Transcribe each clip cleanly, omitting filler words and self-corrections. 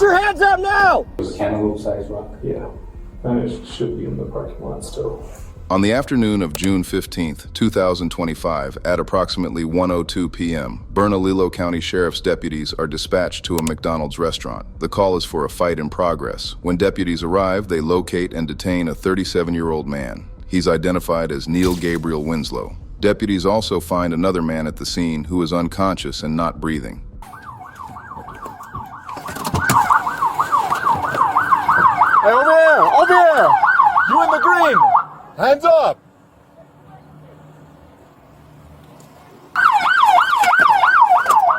Get your hands up now! It was a cantaloupe-sized rock? Yeah, and it should be in the parking lot still. On the afternoon of June 15th, 2025, at approximately 1:02 p.m., Bernalillo County Sheriff's deputies are dispatched to a McDonald's restaurant. The call is for a fight in progress. When deputies arrive, they locate and detain a 37-year-old man. He's identified as Neil Gabriel Winslow. Deputies also find another man at the scene who is unconscious and not breathing. Hey, over here! Over here! You in the green! Hands up!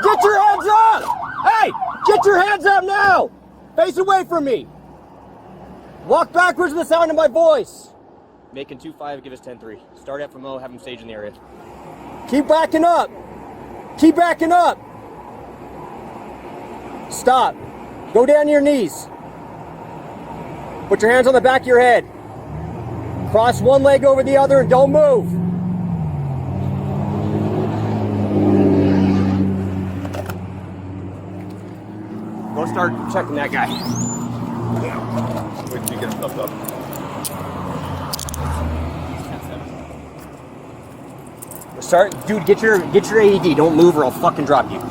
Get your hands up! Hey! Get your hands up now! Face away from me! Walk backwards with the sound of my voice! Making 2-5, give us 10-3. Start FMO, have them stage in the area. Keep backing up! Keep backing up! Stop! Go down to your knees. Put your hands on the back of your head. Cross one leg over the other and don't move. Go start checking that guy. Wait till you get stuffed up. Start, dude, get your AED. Don't move or I'll fucking drop you.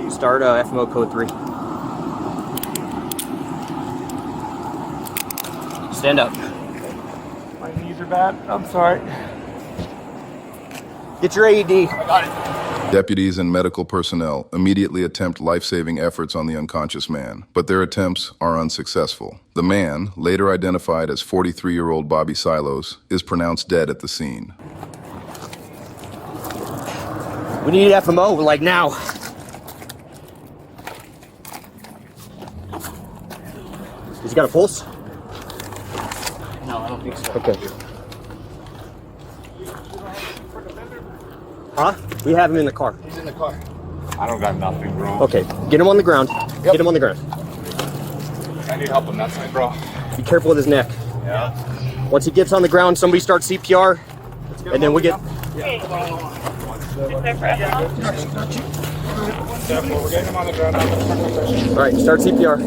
Start FMO code 3. Stand up. My knees are bad. I'm sorry. Get your AED. I got it. Deputies and medical personnel immediately attempt life-saving efforts on the unconscious man, but their attempts are unsuccessful. The man, later identified as 43-year-old Bobby Silos, is pronounced dead at the scene. We need FMO, like now. He's got a pulse? No, I don't think so. Okay. Huh? We have him in the car. He's in the car. I don't got nothing, bro. Okay, get him on the ground. Yep. Get him on the ground. I need help him. That's my bro. Be careful with his neck. Yeah. Once he gets on the ground, somebody start CPR, and then we get... We're getting him on the ground now. All right, start CPR.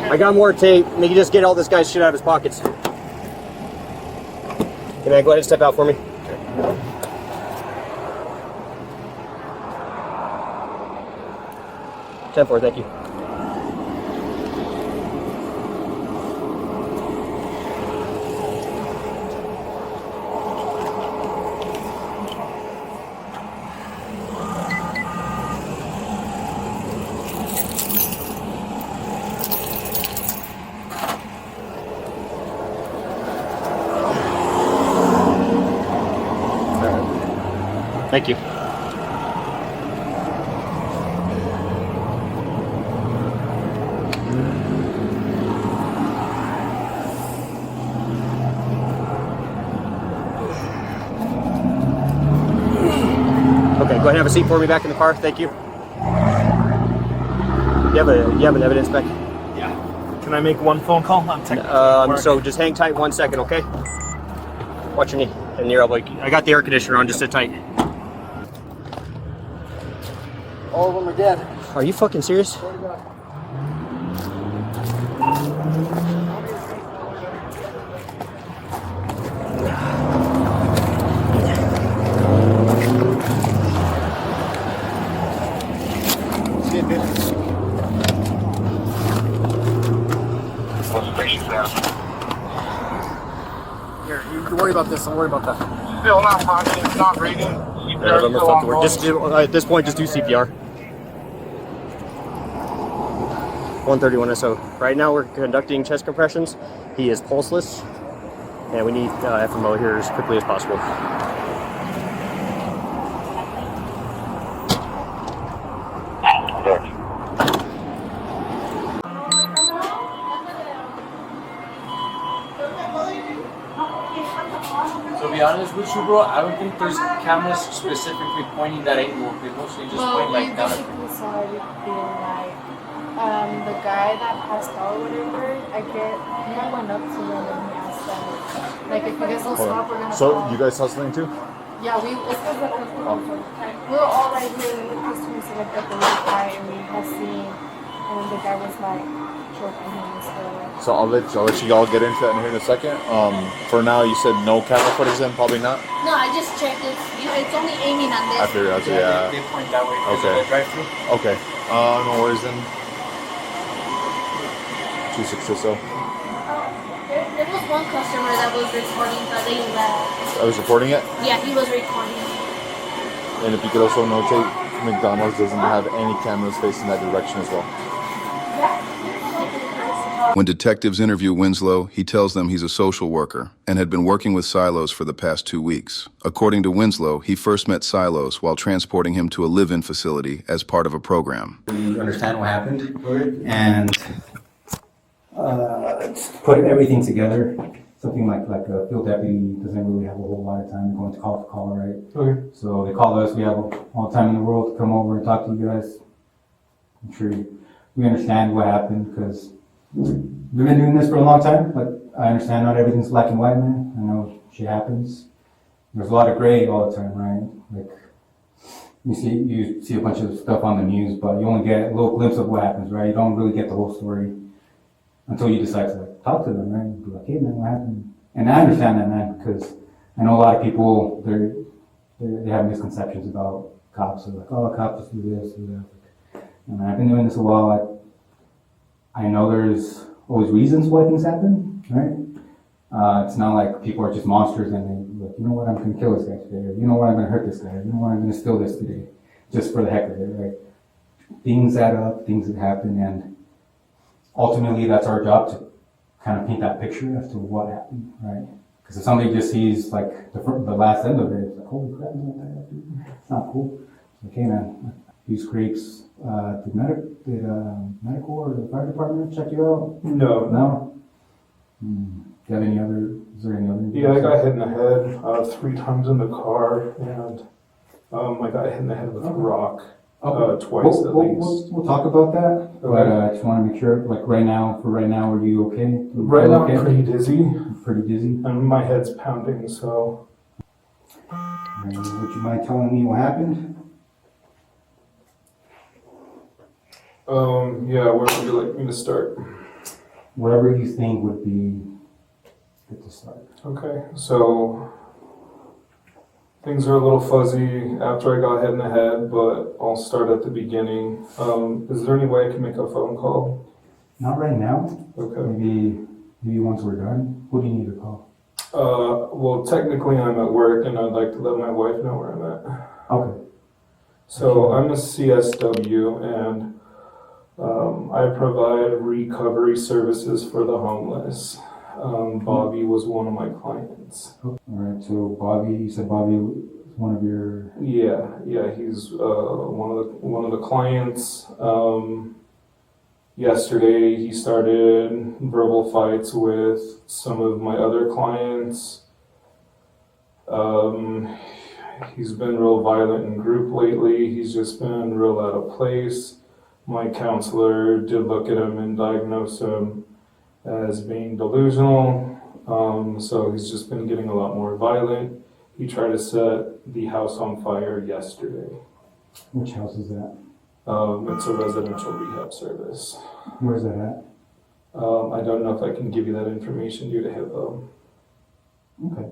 I got more tape. Make you just get all this guy's shit out of his pockets. Hey man, go ahead and step out for me. Okay. 10-4, thank you. Thank you. Okay, go ahead and have a seat for me back in the car. Thank you. You have an evidence back? Yeah. Can I make one phone call? I'm technically So just hang tight 1 second, okay? Watch your knee and your elbow. I got the air conditioner on, just sit tight. All of them are dead. Are you fucking serious? Here, you can worry about this. Don't worry about that. Still not conscious, not breathing. At this point, just do CPR. 131 SO. Right now, we're conducting chest compressions. He is pulseless, and we need FMO here as quickly as possible. To be honest with you, bro, I don't think there's cameras specifically pointing that angle. They mostly just point like down. Basically saw it being like the guy that passed out or whatever. I went up to him and he asked them like like, if you guys don't stop, we're gonna So call. you guys hustling too? Yeah, it's because the customer. We were all right here, and the customer said like the really quiet, and we had seen, and then the guy was like choking him and stuff. So I'll let you all get into that in here in a second. For now, you said no camera footage then, probably not? No, I just checked it. It's only aiming on this. I figured out, yeah. They point that way because Okay. of the drive-through. Okay. No worries then. 260 or so. There was one customer that was recording, but they left. I was reporting it. Yeah, he was recording. And if you could also notate, McDonald's doesn't have any cameras facing that direction as well. When detectives interview Winslow, he tells them he's a social worker and had been working with Silos for the past 2 weeks. According to Winslow, he first met Silos while transporting him to a live-in facility as part of a program. We understand what happened, and put everything together. Something like a field deputy doesn't really have a whole lot of time going to call for call, right? Okay. So they call us. We have all the time in the world to come over and talk to you guys. I'm sure we understand what happened because we've been doing this for a long time. But I understand not everything's black and white, man. I know shit happens. There's a lot of gray all the time, right? Like you see a bunch of stuff on the news, but you only get a little glimpse of what happens, right? You don't really get the whole story until you decide to like talk to them, right? And be like, hey man, what happened? And I understand that, man, because I know a lot of people they have misconceptions about cops. They're like, oh, cops just do this, do that. And I've been doing this a while. I know there's always reasons why things happen, right? It's not like people are just monsters and they like, you know what, I'm gonna kill this guy today, or you know what, I'm gonna hurt this guy, or you know what, I'm gonna steal this today, just for the heck of it, right? Things add up, things that happen, and ultimately that's our job to kind of paint that picture as to what happened, right? Because if somebody just sees like the last end of it, it's like, holy crap, it's not cool. It's like, hey man, these creeps, did medical or the fire department check you out? No. No? Is there any other? Yeah, I got hit in the head 3 times in the car, and I got hit in the head with a rock twice at least. We'll talk about that, Okay. but I just want to make sure, like right now, are you okay? Right now, okay? I'm pretty dizzy, Pretty dizzy? and my head's pounding, so. Would you mind telling me what happened? Yeah, where would you like me to start? Whatever you think would be good to start. Okay, so things are a little fuzzy after I got hit in the head, but I'll start at the beginning. Is there any way I can make a phone call? Not right now. Okay. Maybe once we're done. Who do you need to call? Well, technically I'm at work, and I'd like to let my wife know where I'm at. Okay. So I'm a CSW, and I provide recovery services for the homeless. Bobby was one of my clients. All right. So Bobby, you said Bobby was one of your. Yeah, he's one of the clients. Yesterday he started verbal fights with some of my other clients. He's been real violent in group lately. He's just been real out of place. My counselor did look at him and diagnose him as being delusional. So he's just been getting a lot more violent. He tried to set the house on fire yesterday. Which house is that? It's a residential rehab service. Where's that at? I don't know if I can give you that information due to HIPAA. Okay.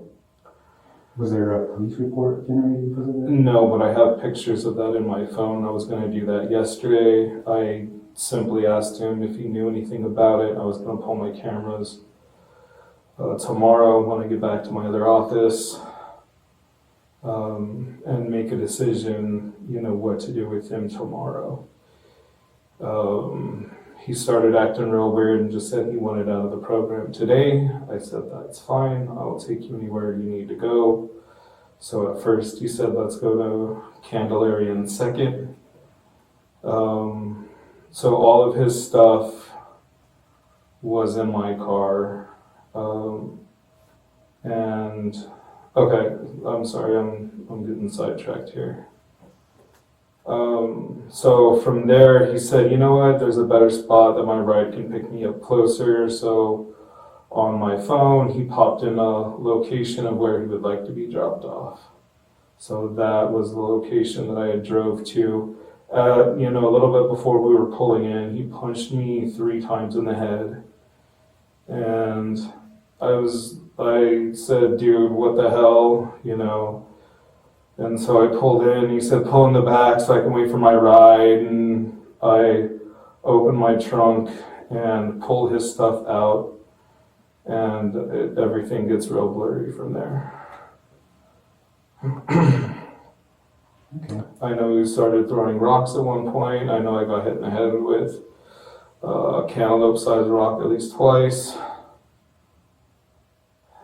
Was there a police report generated because of that? No, but I have pictures of that in my phone. I was going to do that yesterday. I simply asked him if he knew anything about it. I was going to pull my cameras tomorrow when I get back to my other office and make a decision, what to do with him tomorrow. He started acting real weird and just said he wanted out of the program today. I said, that's fine. I'll take you anywhere you need to go. So at first he said, let's go to Candelaria in 2nd. So all of his stuff was in my car. Okay, I'm sorry, I'm getting sidetracked here. So from there, he said, you know what, there's a better spot that my ride can pick me up closer. So on my phone, he popped in a location of where he would like to be dropped off. So that was the location that I had drove to. A little bit before we were pulling in, he punched me 3 times in the head. And I said, dude, what the hell, And so I pulled in, he said, pull in the back so I can wait for my ride. And I opened my trunk and pulled his stuff out. And everything gets real blurry from there. Okay. I know he started throwing rocks at one point. I know I got hit in the head with a cantaloupe-sized rock at least twice.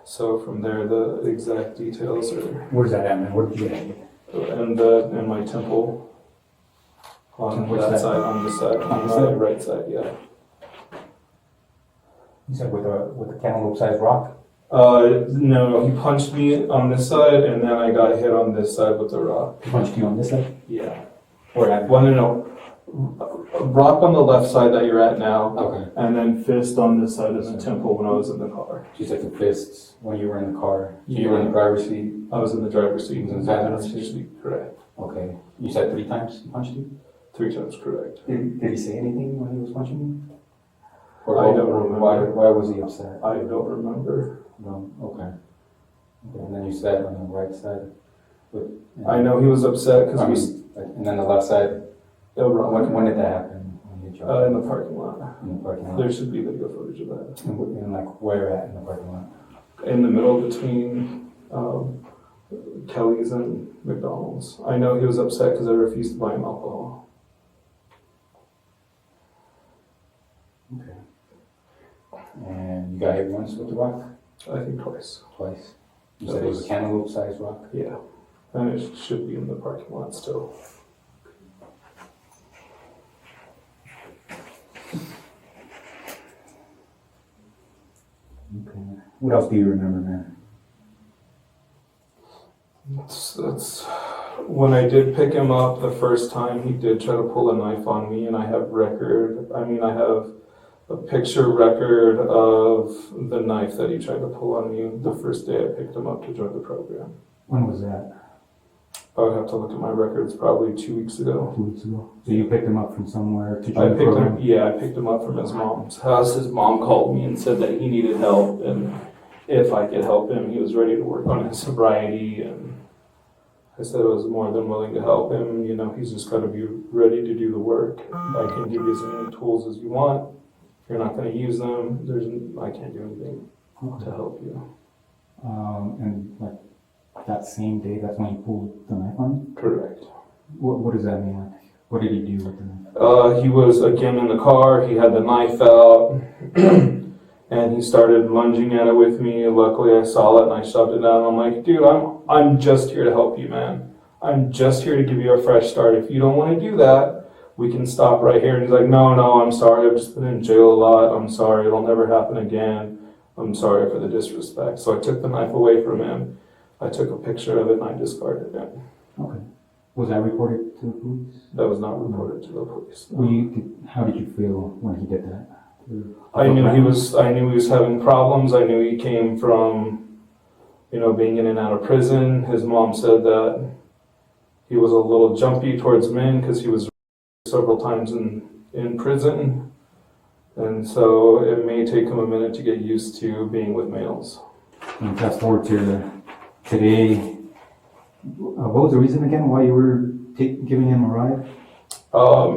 So from there, the exact details are. Where's that at, man? Where did you get it? In my temple. On Where's that that? side, on this side, on this my side? right side, yeah. You said with a cantaloupe-sized rock? No, he punched me on this side, and then I got hit on this side with the rock. He punched you on this side? Yeah. Where at? Well, no. Rock on the left side that you're at now, Okay. and then fist on this side of the temple when I was in the car. You said the fists when you were in the car. So Yeah. you were in the driver's seat? I was in the driver's seat. You was in the passenger Passenger seat? seat, correct. Okay. You said 3 times he punched you? 3 times correct. Did he say anything when he was punching you? Or I don't remember. Why was he upset? I don't remember. No. Okay. Okay. And then you said on the right side. I know he was upset because he was And then the left side. When did that happen? When you dropped in the parking lot. in the parking lot? There should be video footage of that. And like where at in the parking lot? In the middle between Kelly's and McDonald's. I know he was upset because I refused to buy him alcohol. Okay. And you got hit once with the rock? I think twice. Twice. You said it was a cantaloupe-sized rock? Yeah. And it should be in the parking lot still. Okay. What else do you remember, man? That's when I did pick him up the first time, he did try to pull a knife on me, and I have a picture record of the knife that he tried to pull on me the first day I picked him up to join the program. When was that? I would have to look at my records, probably 2 weeks ago. 2 weeks ago. So you picked him up from somewhere to I join the picked program? I picked him up from his mom's house. His mom called me and said that he needed help, and if I could help him, he was ready to work on his sobriety, and I said I was more than willing to help him. He's just got to be ready to do the work. I can give you as many tools as you want. If you're not going to use them, I can't do anything to help you. And like that same day, that's when he pulled the knife on you? Correct. What does that mean? Like, what did he do with the knife? He was again in the car. He had the knife out, and he started lunging at it with me. Luckily, I saw it and I shoved it down. I'm like, dude, I'm just here to help you, man. I'm just here to give you a fresh start. If you don't want to do that, we can stop right here. And he's like, no, I'm sorry. I've just been in jail a lot. I'm sorry. It'll never happen again. I'm sorry for the disrespect. So I took the knife away from him. I took a picture of it and I discarded it. Okay. Was that reported to the police? That was not reported to the police. No. How did you feel when he did that? I knew he was having problems. I knew he came from, being in and out of prison. His mom said that he was a little jumpy towards men because he was several times in prison. And so it may take him a minute to get used to being with males. And fast forward to today. What was the reason again why you were giving him a ride?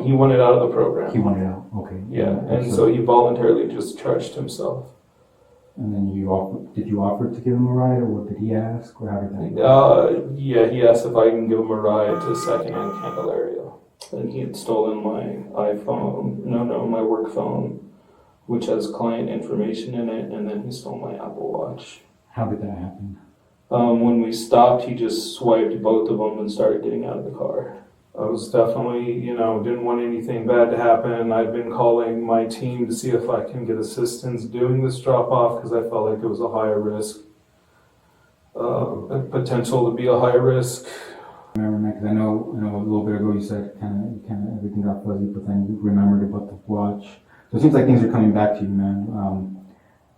He wanted out of the program. He wanted out. Okay. Yeah, and so he voluntarily discharged himself. And then did you offer to give him a ride, or did he ask, or how did that go? Yeah, he asked if I can give him a ride to secondhand Candelaria. And he had stolen my iPhone, my work phone, which has client information in it, and then he stole my Apple Watch. How did that happen? When we stopped, he just swiped both of them and started getting out of the car. I was definitely, didn't want anything bad to happen. I've been calling my team to see if I can get assistance doing this drop-off because I felt like it was a higher risk, potential to be a high risk. I remember, man, because I know a little bit ago you said kind of everything got fuzzy, but then you remembered about the watch. So it seems like things are coming back to you, man.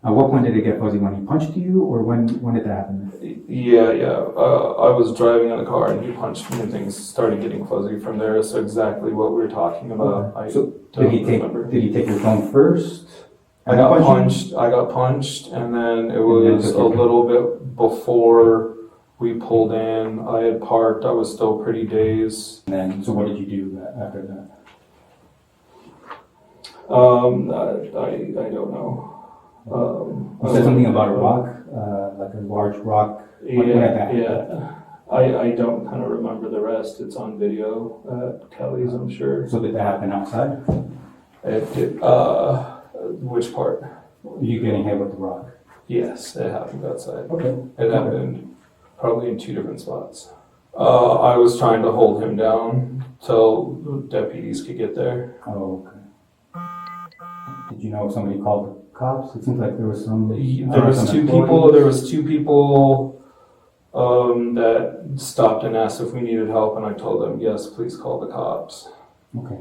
At what point did it get fuzzy? When he punched you, or when did that happen? Yeah. I was driving in a car and he punched me and things started getting fuzzy from there. So exactly what we were talking about, I don't remember. Did he take your phone first? I got punched, and then it was a little bit before we pulled in. I had parked. I was still pretty dazed. And then, so what did you do after that? I don't know. You said something about a rock, like a large rock. Yeah. I don't kind of remember the rest. It's on video at Kelly's, I'm sure. So did that happen outside? It did. Which part? You getting hit with the rock? Yes, it happened outside. Okay. It happened probably in 2 different spots. I was trying to hold him down till deputies could get there. Oh, okay. Did you know if somebody called the cops? It seems like there was some. There was two people that stopped and asked if we needed help, and I told them, yes, please call the cops. Okay.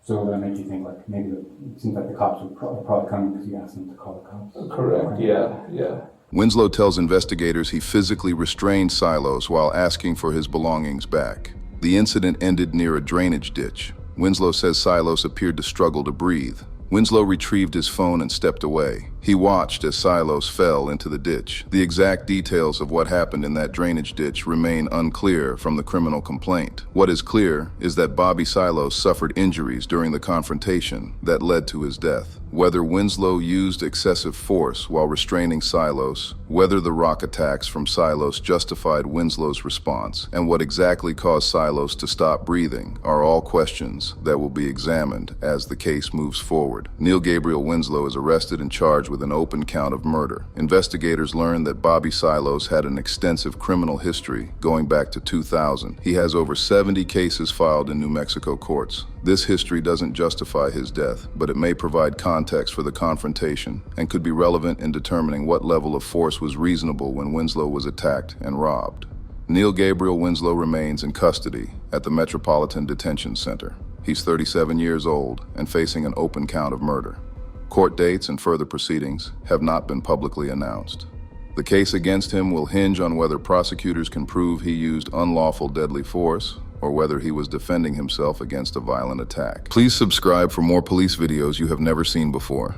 So that made you think like maybe it seems like the cops were probably coming because you asked them to call the cops. Correct. Okay. Yeah. Winslow tells investigators he physically restrained Silos while asking for his belongings back. The incident ended near a drainage ditch. Winslow says Silos appeared to struggle to breathe. Winslow retrieved his phone and stepped away. He watched as Silos fell into the ditch. The exact details of what happened in that drainage ditch remain unclear from the criminal complaint. What is clear is that Bobby Silos suffered injuries during the confrontation that led to his death. Whether Winslow used excessive force while restraining Silos, whether the rock attacks from Silos justified Winslow's response, and what exactly caused Silos to stop breathing are all questions that will be examined as the case moves forward. Neil Gabriel Winslow is arrested and charged with an open count of murder. Investigators learned that Bobby Silos had an extensive criminal history going back to 2000. He has over 70 cases filed in New Mexico courts. This history doesn't justify his death, but it may provide context for the confrontation and could be relevant in determining what level of force was reasonable when Winslow was attacked and robbed. Neil Gabriel Winslow remains in custody at the Metropolitan Detention Center. He's 37 years old and facing an open count of murder. Court dates and further proceedings have not been publicly announced. The case against him will hinge on whether prosecutors can prove he used unlawful deadly force or whether he was defending himself against a violent attack. Please subscribe for more police videos you have never seen before.